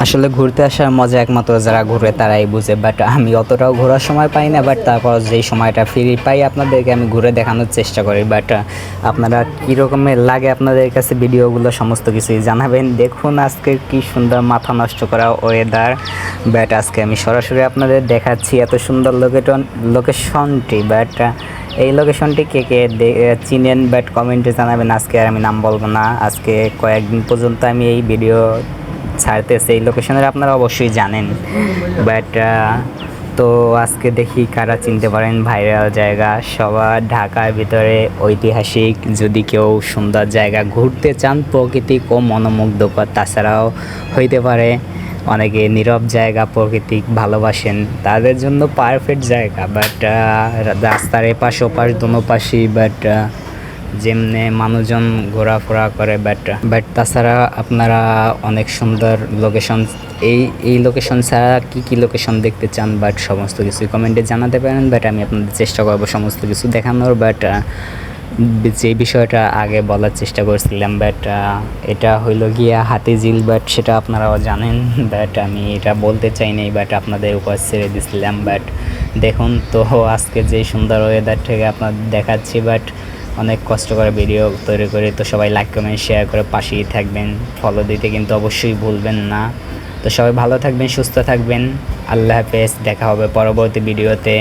আসলে ঘুরতে আসার মজা একমাত্র যারা ঘুরে তারাই বুঝে, বাট আমি অতটাও ঘোরার সময় পাই না, বাট তারপর যেই সময়টা ফ্রি পাই আপনাদেরকে আমি ঘুরে দেখানোর চেষ্টা করি। বাট আপনারা কী রকমের লাগে আপনাদের কাছে ভিডিওগুলো সমস্ত কিছুই জানাবেন। দেখুন আজকে কি সুন্দর মাথা নষ্ট করা ওয়েদার, বাট আজকে আমি সরাসরি আপনাদের দেখাচ্ছি এত সুন্দর লোকেশনটি। বাট এই লোকেশনটি কে কে চিনেন বাট কমেন্টে জানাবেন। আজকে আর আমি নাম বলবো না, আজকে কয়েকদিন পর্যন্ত আমি এই ভিডিও ছাড়তেছে এই লোকেশনের, আপনারা অবশ্যই জানেন। বাট তো আজকে দেখি কারা চিনতে পারেন ভাইরাল জায়গা। সবার ঢাকার ভিতরে ঐতিহাসিক, যদি কেউ সুন্দর জায়গা ঘুরতে চান প্রাকৃতিক ও মনোমুগ্ধকর, তাছাড়াও হইতে পারে অনেকে নীরব জায়গা প্রকৃতিক ভালোবাসেন, তাদের জন্য পারফেক্ট জায়গা। বাট রাস্তার এপাশ ওপাশ দোনো পাশই, বাট যেমনে মানুষজন ঘোরাফেরা করে। বাট তাছাড়া আপনারা অনেক সুন্দর লোকেশন, এই লোকেশন ছাড়া কী লোকেশন দেখতে চান বাট সমস্ত কিছু কমেন্টে জানাতে পারেন। বাট আমি আপনাদের চেষ্টা করবো সমস্ত কিছু দেখানোর। বাট যে বিষয়টা আগে বলার চেষ্টা করছিলাম, বাট এটা হইল গিয়া হাতিঝিল, বাট সেটা আপনারাও জানেন। বাট আমি এটা বলতে চাই নাই, বাট আপনাদের উপর ছেড়ে দিছিলাম। বাট দেখুন তো আজকে যে সুন্দর ওয়েদার থেকে আপনাদের দেখাচ্ছি, বাট অনেক কষ্ট করে ভিডিও তৈরি করে। তো সবাই লাইক কমেন্ট শেয়ার করে পাশেই থাকবেন, ফলো দিতে কিন্তু অবশ্যই ভুলবেন না। তো সবাই ভালো থাকবেন, সুস্থ থাকবেন, আল্লাহ হাফেজ, দেখা হবে পরবর্তী ভিডিওতে।